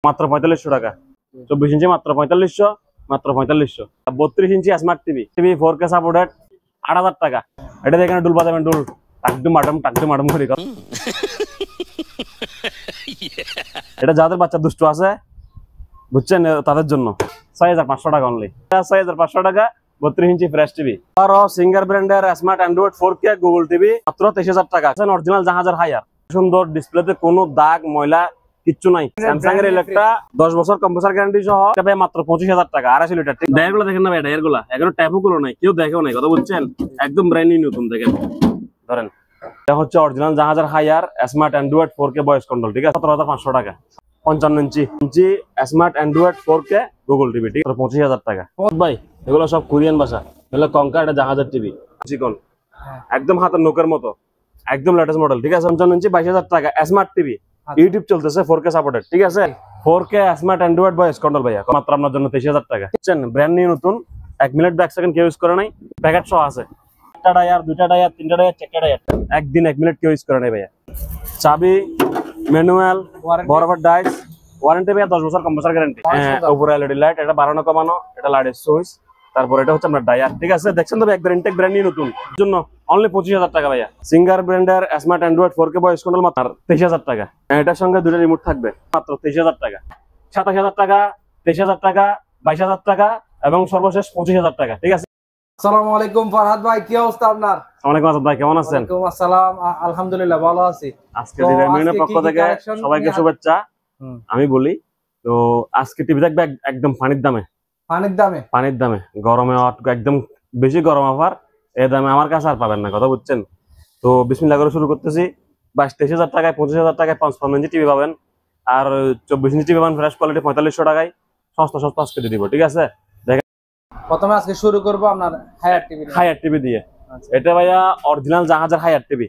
মাত্র 4500 টাকা। 24 ইঞ্চি মাত্র 4500, মাত্র 4500। 32 ইঞ্চি স্মার্ট টিভি, 4K সাপোর্টেড 8000 টাকা। এটা দেখেন ডুল বাজাবেন, ডুল টাকডুম মাডাম করে। এটা যাদের বাচ্চা দুষ্ট আছে বুঝছেন তাদের জন্য 6500 টাকা অনলি। 6500 টাকা 32 ইঞ্চি ফ্রেশ টিভি। আর সিঙ্গার ব্র্যান্ডের smart Android 4K Google TV মাত্র 23000 টাকা। অরিজিনাল জাহাজের হায়ার, সুন্দর ডিসপ্লেতে কোনো দাগ ময়লা কিচ্ছু নাই। স্যামসাং এর ইলেকট্রা 10 বছর কম্প্রেসার গ্যারান্টি সহ এটা মাত্র 25000 টাকা। 2.5 লিটার। ডায়ারগুলো দেখেন না ভাই, ডায়ারগুলো এখনো ট্যাপও গুলো নাই, কেউ দেখেও নাই, কথা বুঝছেন? একদম ব্র্যান্ড নিউ নতুন দেখেন। ধরেন এটা হচ্ছে অরিজিনাল জাহাজের Haier smart Android 4K voice control, ঠিক আছে? 17500 টাকা। 55 ইঞ্চি smart Android 4K Google TV, ঠিক আছে? 25000 টাকা। ভাই এগুলো সব কোরিয়ান ভাষা, এগুলো কঙ্কা, এটা জাহাজের টিভি, চিকন একদম হাতের নোকের মতো, একদম লেটেস্ট মডেল, ঠিক আছে? 55 ইঞ্চি 22000 টাকা। স্মার্ট টিভি, ইউটিউব চলতেছে, 4K সাপোর্টেড, ঠিক আছে? 4K smart Android voice control ভাইয়া মাত্র আপনার জন্য 23000 টাকা। বুঝছেন? ব্র্যান্ড নিউ নতুন, 1 মিনিট বা 1 সেকেন্ড কেউ ইউজ করে নাই, প্যাকেট সহ আছে। একটা ডায়ার, দুইটা ডায়ার, তিনটা ডায়ার, চারটা ডায়ার, একদিন 1 মিনিট কেউ ইউজ করে নাই ভাইয়া। চাবি, ম্যানুয়াল, বরাবর ডাইস, ওয়ারেন্টি ভাইয়া 10 বছর কম্প্রেসার গ্যারান্টি। উপরে এলইডি লাইট, এটা বাড়ানো কমানো, এটা লাইটের সুইচ, তারপর এটা হচ্ছে আপনার ডায়ার, ঠিক আছে? দেখছেন তো একবার ইনটেক ব্র্যান্ড নিউ নতুন জন্য অনলি 25000 টাকা ভাইয়া। সিঙ্গার ব্র্যান্ডের smart Android 4K voice control মাত্র 23000 টাকা। এটার সঙ্গে দুটো রিমোট থাকবে, মাত্র 23000 টাকা। 27000 টাকা, 23000 টাকা, 22000 টাকা এবং সর্বশেষ 25000 টাকা, ঠিক আছে? আসসালামু আলাইকুম ফরহাদ ভাই, কি অবস্থা আপনার? আসসালামু আলাইকুম আসাদ ভাই, কেমন আছেন? ওয়ালাইকুম আসসালাম, আলহামদুলিল্লাহ ভালো আছি। আজকে ডিজাইনের পক্ষ থেকে সবাইকে শুভেচ্ছা। আমি বলি তো আজকে টিভি থাকবে একদম পানির দামে। পানির দামে গরমে একদম বেশি গরম অফার, এই দামে আমার কাছে আর পাবেন না, কথা বুঝছেন? তো বিসমিল্লাহ করে শুরু করতেছি। 23000 টাকায়, 25000 টাকায় 55 ইঞ্চি টিভি পাবেন, আর 24 ইঞ্চি টিভি পাবেন ফ্রেশ কোয়ালিটি 4500 টাকায়। সস্তা আজকে দিয়ে দিব, ঠিক আছে? প্রথমে আজকে শুরু করব আপনার হায়ার টিভি দিয়ে। এটা ভাইয়া অরিজিনাল জাহাজের হায়ার টিভি।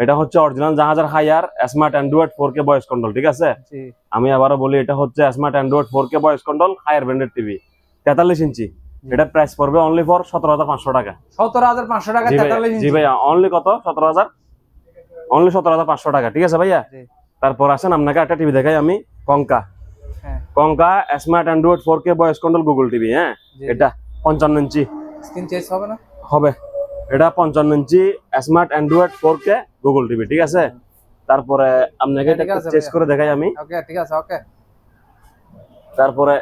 এটা হচ্ছে অরিজিনাল জাহাজের Haier smart Android 4K voice control, ঠিক আছে? আমি আবারও বলি, এটা হচ্ছে smart Android 4K voice control Haier branded TV, 43 ইঞ্চি। এটা প্রাইস পড়বে অনলি ফর 17500 টাকা। 17500 টাকা 43 ইঞ্চি। জি ভাইয়া, অনলি কত? 17000, অনলি 17500 টাকা, ঠিক আছে ভাইয়া? তারপর আসেন আপনাকে একটা টিভি দেখাই আমি, Konka. Konka smart Android 4K voice control Google TV. হ্যাঁ, এটা 55 ইঞ্চি। স্ক্রিন চেঞ্জ হবে না? হবে। এটা 55 ইঞ্চি smart Android 4K Google TV, ঠিক আছে? তারপরে আপনাকে চেক করে দেখাই আমি। ওকে, ঠিক আছে, ওকে। তারপরে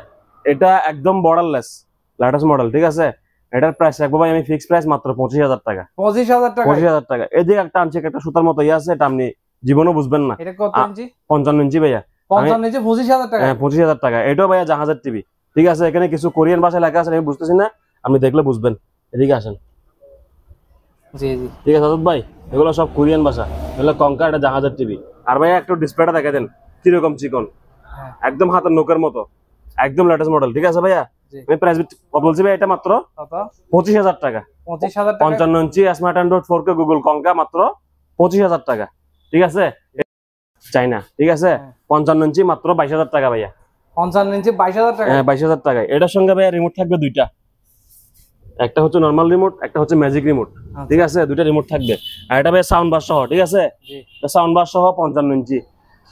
এটা একদম বর্ডারলেস লেটেস্ট মডেল, ঠিক আছে? এটার প্রাইস রাখবো ভাই আমি ফিক্স প্রাইস মাত্র 25000 টাকা। 25000 টাকা। এদিকে একটা আনছে, একটা সুতার মতো ইয়ে আছে, এটা আপনি জীবনও বুঝবেন না। এটা কত ইঞ্চি? 55 ইঞ্চি ভাইয়া। 55 ইঞ্চি 25000 টাকা। হ্যাঁ, 25000 টাকা। এটাও ভাইয়া জাহাজের টিভি, ঠিক আছে? এখানে কিছু কোরিয়ান ভাষায় লেখা আছে, আমি বুঝতেছি না, আপনি দেখলে বুঝবেন। এদিকে আসেন। জি, ঠিক আছে আসাদ ভাই, এগুলো সব কোরিয়ান ভাষা। এগুলো কঙ্কা, এটা জাহাজের টিভি। আর ভাইয়া একটু ডিসপ্লেটা দেখে দেন, কিরকম চিকন, একদম হাতের নোকের মতো, একদম লেটেস্ট মডেল, ঠিক আছে ভাইয়া? আমি প্রাইস বলছি ভাই, এটা মাত্র 25000 টাকা। 55 ইঞ্চি স্মার্ট অ্যান্ড্রয়েড 4K গুগল কঙ্কা মাত্র 25000 টাকা, ঠিক আছে? চাইনা, ঠিক আছে? 55 ইঞ্চি মাত্র 22000 টাকা ভাইয়া। 55 ইঞ্চি 22000 টাকা। হ্যাঁ, 22000 টাকা। এটার সঙ্গে ভাইয়া রিমোট থাকবে দুইটা, একটা হচ্ছে নরমাল রিমোট, একটা হচ্ছে ম্যাজিক রিমোট, ঠিক আছে? দুইটা রিমোট থাকবে। আর এটা ভাই সাউন্ড বার সহ, ঠিক আছে? সাউন্ড বার সহ 55 ইঞ্চি,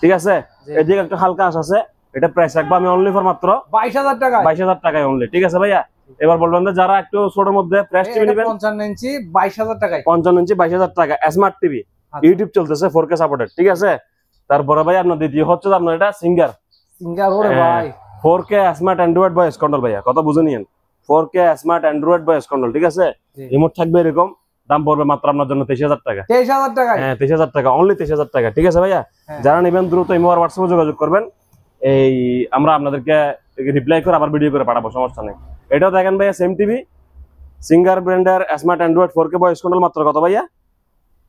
ঠিক আছে? এদিকে একটা হালকা আশ আছে, এটা প্রাইস রাখবো আমি অনলি ফর মাত্র 22000 টাকা। 22000 টাকায় অনলি, ঠিক আছে ভাইয়া? এবার বলবেন যে যারা একটু ছোটর মধ্যে ফ্রেশ টিভি নেবেন, 55 ইঞ্চি 22000 টাকায়। 55 ইঞ্চি 22000 টাকা স্মার্ট টিভি, ইউটিউব চলতেছে, 4K সাপোর্টেড, ঠিক আছে? তারপরে ভাই আপনার দ্বিতীয় হচ্ছে আপনার এটা সিঙ্গার। ওরে ভাই, 4K smart Android voice control ভাইয়া, কথা বুঝে নিয়েন। 4K smart Android voice control, ঠিক আছে? রিমোট থাকবে এরকম, দাম পড়বে মাত্র আপনার জন্য 23000 টাকা। 23000 টাকা? হ্যাঁ, 23000 টাকা, অনলি 23000 টাকা, ঠিক আছে ভাইয়া? যারা নেবেন দ্রুত ইমো আর হোয়াটসঅ্যাপে যোগাযোগ করবেন, এই আমরা আপনাদেরকে রিপ্লাই করে আবার ভিডিও করে পাঠাবো, সমস্যা নেই। এটাও দেখেন ভাইয়া, সেম টিভি, সিঙ্গার ব্র্যান্ডের smart Android 4K voice control মাত্র কত ভাইয়া?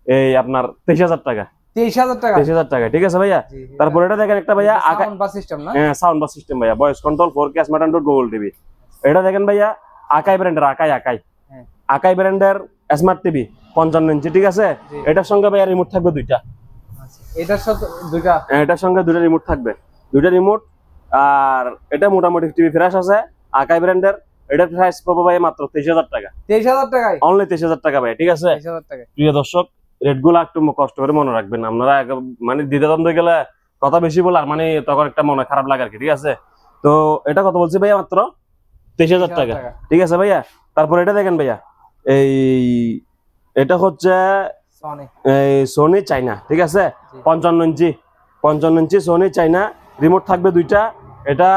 এই আপনার 23000 টাকা। 23000 টাকা, ঠিক আছে ভাইয়া? তারপর এটা দেখেন একটা ভাইয়া, সাউন্ড বার সিস্টেম না? হ্যাঁ, সাউন্ড বার সিস্টেম ভাইয়া, voice control 4K smart Android Google TV. এটা দেখেন ভাইয়া, আকাই ব্র্যান্ডের, আকাই ব্র্যান্ডের স্মার্ট টিভি 55 ইঞ্চি, ঠিক আছে? এটার সঙ্গে ভাইয়া রিমোট থাকবে দুইটা। এটার সাথে দুইটা? হ্যাঁ, এটার সঙ্গে দুইটা রিমোট থাকবে, দুইটা রিমোট। আর এটা মোটামুটি টিভি ফ্রেশ আছে, আকাই ব্র্যান্ডের। এটার প্রাইস পাবো ভাই মাত্র 23000 টাকা। 23000 টাকায়? অনলি 23000 টাকা ভাই, ঠিক আছে? 23000 টাকা। প্রিয় দর্শক, রেট গুলো একটু কষ্ট করে মনে রাখবেন আপনারা, মানে দ্বিধাদ্বন্দ্ব গেলে কথা বেশি বলার মানে তখন একটা মনে খারাপ লাগে আর কি, ঠিক আছে। তো এটা কত বলছি ভাইয়া? মাত্র 23,000 টাকা, ঠিক আছে ভাইয়া। তারপর এটা দেখেন ভাইয়া, এই এটা হচ্ছে এই সোনি চাইনা, ঠিক আছে। 55 ইঞ্চি সোনি চাইনা, রিমোট থাকবে দুইটা। এটা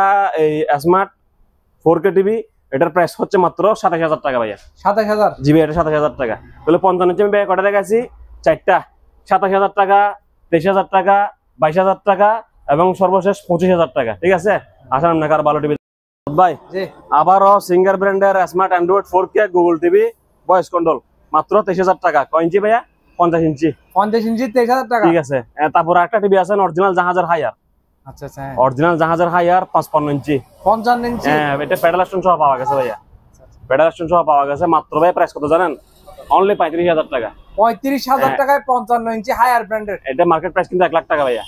এই স্মার্ট 4K টিভি। এটার প্রাইস হচ্ছে মাত্র 27,000 টাকা ভাইয়া। 27,000 জি ভাই, এটা 27,000 টাকা। তাহলে 55 ইঞ্চি আমি ভাইয়া কটা দেখাচ্ছি? 4টা। 27,000 টাকা, 23,000 টাকা, 22,000 টাকা এবং সর্বশেষ 25,000 টাকা, ঠিক আছে। আসেন আপনাকে আর ভালো টিভি ভাই। আবারও সিঙ্গার ব্র্যান্ডের smart Android 4K Google TV voice control, মাত্র 23,000 টাকা। কয় ইঞ্চি ভাইয়া? 50 ইঞ্চি। 50 ইঞ্চি 23,000 টাকা, ঠিক আছে। তারপর একটা টিভি আছে অরিজিনাল জাহাজের হাইয়ার। আচ্ছা আচ্ছা, অরিজিনাল জাহাজের হাইয়ার 55 ইঞ্চি। 55 ইঞ্চি, হ্যাঁ, এটা পেডাল স্টেশন সহ পাওয়া গেছে ভাইয়া। পেডাল স্টেশন সহ পাওয়া গেছে। মাত্র ভাই প্রাইস কত জানেন? অনলি 35,000 টাকা। 35,000 টাকায় 55 ইঞ্চি হায়ার ব্র্যান্ডের। এটা মার্কেট প্রাইস কিন্তু 1 লাখ টাকা ভাইয়া।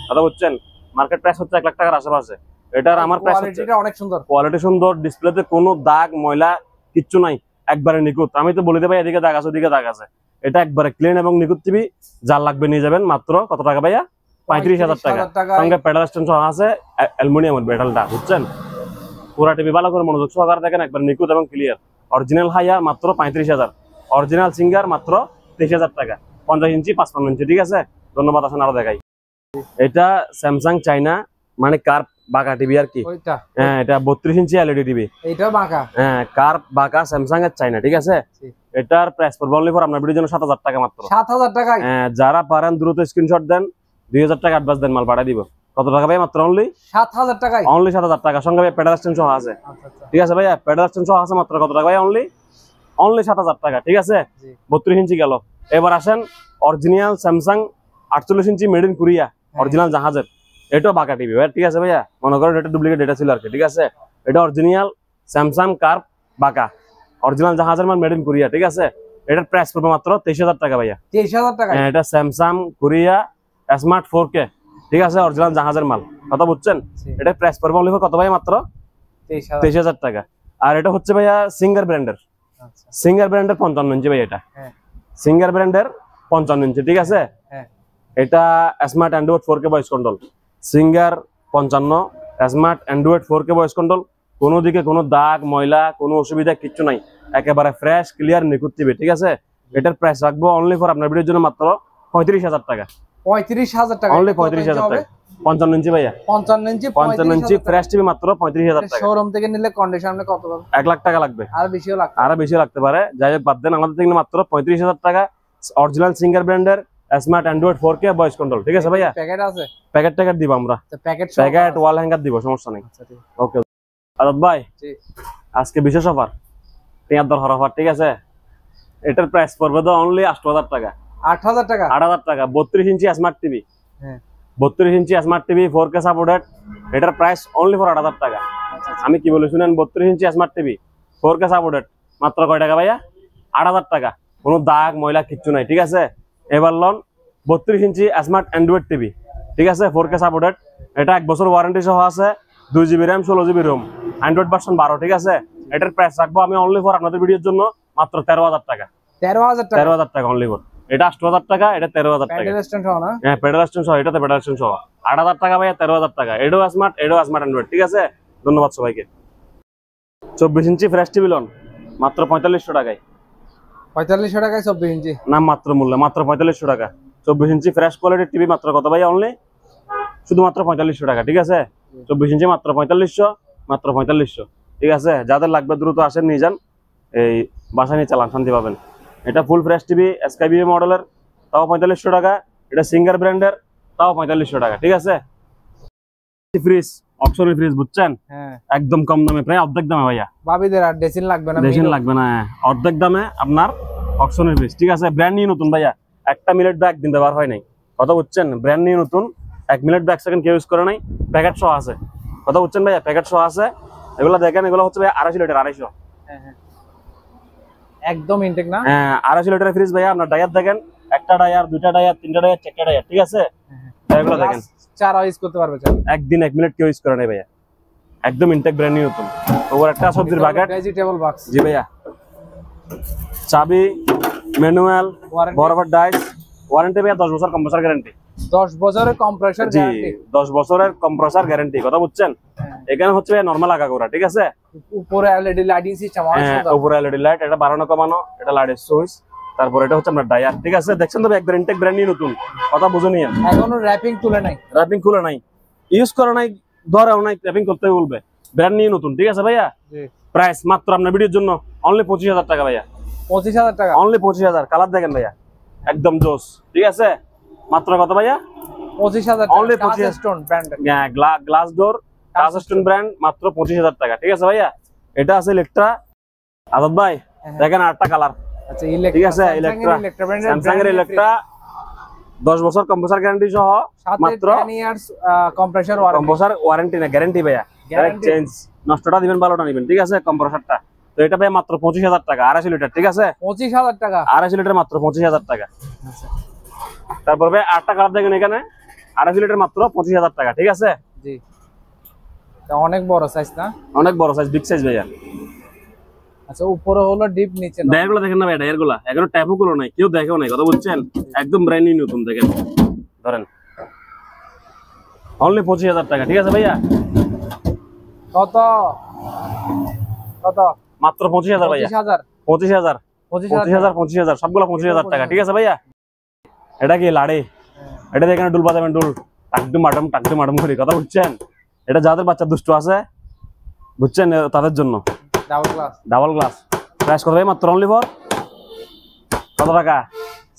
কথা বুঝছেন? মার্কেট প্রাইস হচ্ছে 1 লাখ টাকার আশেপাশে। এটার আমার প্রাইস হচ্ছে, কোয়ালিটিটা অনেক সুন্দর, কোয়ালিটি সুন্দর, ডিসপ্লেতে কোনো দাগ ময়লা কিচ্ছু নাই, একবারে নিখুঁত। আমি তো বলিতে ভাই এদিকে দাগ আছে ওদিকে দাগ আছে, এটা একবারে ক্লিন এবং নিখুঁত টিভি। যার লাগবে নিয়ে যাবেন। মাত্র কত টাকা ভাইয়া? 35,000 টাকা। সঙ্গে পেডাল স্ট্যান্ড সহ আছে, অ্যালুমিনিয়ামের পেডালটা, বুঝছেন? পুরা টিভি ভালো করে মনোযোগ সহকারে দেখেন, একবার নিখুঁত এবং ক্লিয়ার। অরিজিনাল হাইয়ার মাত্র 35,000। অরিজিনাল সিঙ্গার মাত্র 23,000 টাকা। 50 ইঞ্চি 55 ইঞ্চি, ঠিক আছে। ধন্যবাদ। আসেন আরো দেখাই। এটা স্যামসাং চাইনা, মানে কার্ভ বাঁকা টিভি আর কি। হ্যাঁ, এটা 32 ইঞ্চি এলইডি টিভি। এটা বাঁকা, হ্যাঁ, কার্ভ বাঁকা স্যামসাং এর চাইনা, ঠিক আছে। এটার প্রাইস পড়বে অনলি ফর আপনার ভিডিওর জন্য 7,000 টাকা মাত্র। 7,000 টাকায়। হ্যাঁ, যারা পারেন দ্রুত স্ক্রিনশট দেন, 2,000 টাকা অ্যাডভান্স দেন, মাল পাঠিয়ে দিব। কত টাকা ভাই? মাত্র অনলি 7,000 টাকায়। অনলি 7,000 টাকা। সঙ্গে ভাই পেডাল স্ট্যান্ড সহ আছে, ঠিক আছে ভাইয়া। পেডাল স্ট্যান্ড সহ আছে। মাত্র কত টাকা ভাই? অনলি 7,000 টাকা, ঠিক আছে। 32 ইঞ্চি গেল। এবার আসেন original Samsung 48 inch made in Korea, original জাহাজের। এটাও বাঁকা টিভি ভাই, ঠিক আছে ভাইয়া। মনে করেন এটা ডুপ্লিকেট ডেটা ছিল আর কি, ঠিক আছে। এটা অরিজিনাল স্যামসাং কার্ভ বাঁকা, অরিজিনাল জাহাজের মাল, মেড ইন কোরিয়া, ঠিক আছে। এটার প্রাইস পড়বে মাত্র 23,000 টাকা ভাইয়া। 23,000 টাকা। এটা স্যামসাং কোরিয়া স্মার্ট 4K, ঠিক আছে, অরিজিনাল জাহাজের মাল। কথা বুঝছেন? এটার প্রাইস পড়বে অনলি কত ভাই? মাত্র 23,000 টাকা। আর এটা হচ্ছে ভাইয়া সিঙ্গার ব্র্যান্ডের, সিঙ্গার ব্র্যান্ডের 55 ইঞ্চি ভাই। এটা সিঙ্গার ব্র্যান্ডের 55 ইঞ্চি, ঠিক আছে। এটা smart Android 4K voice control, singer 55, smart Android 4K voice control. কোনো দিকে কোনো দাগ ময়লা কোনো অসুবিধা কিচ্ছু নাই, একেবারে ফ্রেশ ক্লিয়ার নিখুঁত টিভি, ঠিক আছে। এটার প্রাইস রাখবো অনলি ফর আপনার ভিডিওর জন্য মাত্র 35,000 টাকা। 35,000 টাকা, অনলি 35,000 টাকা। 55 ইঞ্চি ভাইয়া, 55 ইঞ্চি ফ্রেশ টিভি মাত্র 35,000 টাকা। শোরুম থেকে নিলে কন্ডিশন কত পাবে? 1 লাখ টাকা লাগবে, আরো বেশি লাগতে পারে। যাই হোক বাদ দেন, আমাদের থেকে মাত্র 35,000 টাকা। অরিজিনাল সিঙ্গার ব্র্যান্ডের smart Android 4K voice control, ঠিক আছে ভাইয়া। প্যাকেট আছে? প্যাকেট দিব আমরা, প্যাকেট ওয়াল হ্যাঙ্গার দিব, সমস্যা নেই। ওকে আজাদ ভাই, আজকে বিশেষ অফার, পেঁয়াজ দর অফার, ঠিক আছে। এটার প্রাইস পড়বে তো অনলি 8,000 টাকা। 8,000 টাকা? 8,000 টাকা। 32 ইঞ্চি স্মার্ট টিভি, 32 ইঞ্চি স্মার্ট টিভি 4K সাপোর্টেড। এটার প্রাইস অনলি ফর 8,000 টাকা। আমি কি বলি শুনেন, 32 ইঞ্চি স্মার্ট টিভি 4K সাপোর্টেড, মাত্র কয় টাকা ভাইয়া? 8,000 টাকা। কোনো দাগ ময়লা কিচ্ছু নাই, ঠিক আছে। এবার লন 32 ইঞ্চি স্মার্ট অ্যান্ড্রয়েড টিভি, ঠিক আছে, 4K সাপোর্টেড। এটা 1 বছর ওয়ারেন্টি সহ আছে, 2 GB RAM 16 GB ROM, Android version 12, ঠিক আছে। এটার প্রাইস রাখবো আমি অনলি ফর আপনাদের ভিডিওর জন্য মাত্র 13,000 টাকা। 13,000 টাকা অনলি ফর। এটা 8,000 টাকা, এটা 13,000 টাকা। হ্যাঁ, পেডাল স্ট্যান্ড সহ, এটাতে পেডাল স্ট্যান্ড সহ 8,000 টাকা ভাইয়া, 13,000 টাকা। এটাও স্মার্ট অ্যান্ড্রয়েড, ঠিক আছে। ধন্যবাদ সবাইকে। 24 ইঞ্চি ফ্রেশ টিভি লন মাত্র 4500 টাকায়। 4500 টাকায় 24 ইঞ্চি? না, মাত্র মূল্য মাত্র 4500 টাকা। 24 ইঞ্চি ফ্রেশ কোয়ালিটির টিভি মাত্র কত ভাইয়া? অনলি শুধুমাত্র 4500 টাকা, ঠিক আছে। 24 ইঞ্চি মাত্র 4500, মাত্র 4500, ঠিক আছে। যাদের লাগবে দ্রুত আসেন, নিয়ে যান, এই বাসা নিয়ে চালান, শান্তি পাবেন। এটা ফুল ফ্রেশ টিভি SKBA মডেলের, তাও 4500 টাকা। এটা সিঙ্গার ব্র্যান্ডের, তাও 4500 টাকা, ঠিক আছে। ফ্রিজ, অক্সনের ফ্রিজ, বুঝছেন? একদম কম দামে, প্রায় অর্ধেক দামে ভাইয়া। ভাবিদের আর ড্রেসিং লাগবে না, ড্রেসিং লাগবে না, অর্ধেক দামে আপনার অক্সনের ফ্রিজ, ঠিক আছে। ব্র্যান্ড নিউ নতুন ভাইয়া, একটা মিনিট বা একদিন ব্যবহার হয় নাই, কথা বুঝছেন। ব্র্যান্ড নিউ নতুন, 1 মিনিট বা 1 সেকেন্ড কেউ ইউজ করে নাই, প্যাকেট সহ আছে, কথা বুঝছেন ভাইয়া, প্যাকেট সহ আছে। এগুলো দেখেন, এগুলো হচ্ছে ভাই 250 লিটার, 250, একদম ইনটেক না? হ্যাঁ, 250 লিটারের ফ্রিজ ভাইয়া। আপনার ডায়ার দেখেন, একটা ডায়ার, দুইটা ডায়ার, তিনটা ডায়ার, চারটা ডায়ার, ঠিক আছে। এগুলো দেখেন, 4 ইউজ করতে পারবে, একদিন 1 মিনিট কেউ ইউজ করে নাই ভাইয়া, একদম ইনটেক ব্র্যান্ড নিউ নতুন। ওর একটা সবজির বাকেট, ভেজিটেবল বক্স, জি ভাইয়া। চাবি, ম্যানুয়াল, বরাবর ডাইস, ওয়ারেন্টি ভাইয়া 10 বছর কম্প্রেসার গ্যারান্টি। 10 বছরের কম্প্রেসার জি গ্যারান্টি। 10 বছরের কম্প্রেসার গ্যারান্টি, কথা বুঝছেন? এখানে হচ্ছে নরমাল আগাগোড়া, ঠিক আছে? উপরে এলইডি লাইটিং সিস্টেম অনেক হ্যাঁ, সুন্দর। উপরে এলইডি লাইট, এটা বাড়ানো কমানো, এটা লাইটের সুইচ, তারপর এটা হচ্ছে আপনার ডায়ার, ঠিক আছে? দেখছেন তো একবার ইনটেক ব্র্যান্ড নিউ নতুন, কথা বুঝে নিয়েন। এখনো র‍্যাপিং তুলে নাই, র‍্যাপিং খুলে নাই, ইউজ করে নাই, ধরেও নাই, র‍্যাপিং করতে বলবে, ব্র্যান্ড নিউ নতুন, ঠিক আছে ভাইয়া? জি প্রাইস মাত্র আপনার ভিডিওর জন্য অনলি 25,000 টাকা ভাইয়া, 25,000 টাকা। অনলি 25,000। কালার দেখেন ভাইয়া, একদম জোস, ঠিক আছে? মাত্র কত ভাইয়া? 25,000 Only টাকা। 25,000 স্টোন ব্র্যান্ডের। হ্যাঁ, গ্লাস ডোর কাস্টন ব্র্যান্ড, মাত্র 25,000 টাকা, ঠিক আছে ভাইয়া? এটা আছে ইলেকট্রা। আজাদ ভাই দেখেন আটটা কালার, আচ্ছা ঠিক আছে? ইলেকট্রা, স্যামসাং এর ইলেকট্রা 10 বছর কম্প্রেসার গ্যারান্টি সহ, মাত্র 10 years compressor warranty. Compressor warranty না, গ্যারান্টি ভাইয়া, ডাইরেক্ট Guarantee? চেঞ্জ, নষ্টটা দিবেন ভালোটা নিবেন, ঠিক আছে? কম্প্রেসারটা তো এটা ভাই মাত্র 25,000 টাকা, 250 লিটার, ঠিক আছে? 25,000 টাকা। 250 লিটার মাত্র 25,000 টাকা। আচ্ছা তারপর ভাই আটটা কালার দেখেন এখানে, 250 লিটার মাত্র 25,000 টাকা, ঠিক আছে? জি, এটা অনেক বড় সাইজ না? অনেক বড় সাইজ, বিগ সাইজ ভাইয়া। আচ্ছা উপরে হলো ডিপ, নিচে না? ডায়ার গুলো দেখেন না ভাই, ডায়ার গুলা এখনো ট্যাপও গুলো নাই, কেউ দেখেও নাই, কথা বুঝছেন? একদম ব্র্যান্ড নিউ নতুন, দেখেন, ধরেন অনলি 25,000 টাকা, ঠিক আছে ভাইয়া? কত কত? মাত্র 25,000 ভাইয়া, 25,000 25,000 25,000 25,000 সবগুলো 25,000 টাকা, ঠিক আছে ভাইয়া? এটা কি লাড়ে, এটা দেখেন ডুল বাজাবেন, ডুল টাকডু মাডম করি, কথা বুঝছেন? এটা যাদের বাচ্চা দুষ্টু আছে, বুঝছেন, তাদের জন্য double glass. Double glass. Price কত ভাই? মাত্র অনলি ফর কত টাকা?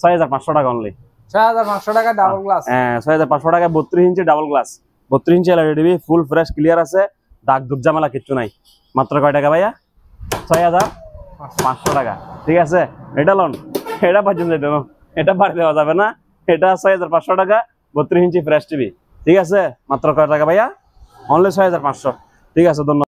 6,500 টাকা অনলি। 6,500 টাকা ডাবল গ্লাস। হ্যাঁ, 6,500 টাকা, 32 ইঞ্চি ডাবল গ্লাস, 32 ইঞ্চি LED TV, full fresh clear আছে, দাগ দুগ ঝামেলা কিচ্ছু নাই। মাত্র কয় টাকা ভাইয়া? 6,500 টাকা, ঠিক আছে? এটা লোন, এটা পাচ্ছেন, এটা বাড়ি দেওয়া যাবে না, এটা 6,500 টাকা, 32 ইঞ্চি ফ্রেশ টিভি, ঠিক আছে? মাত্র কয় টাকা ভাইয়া? অনলি 6,500, ঠিক আছে? ধন্যবাদ।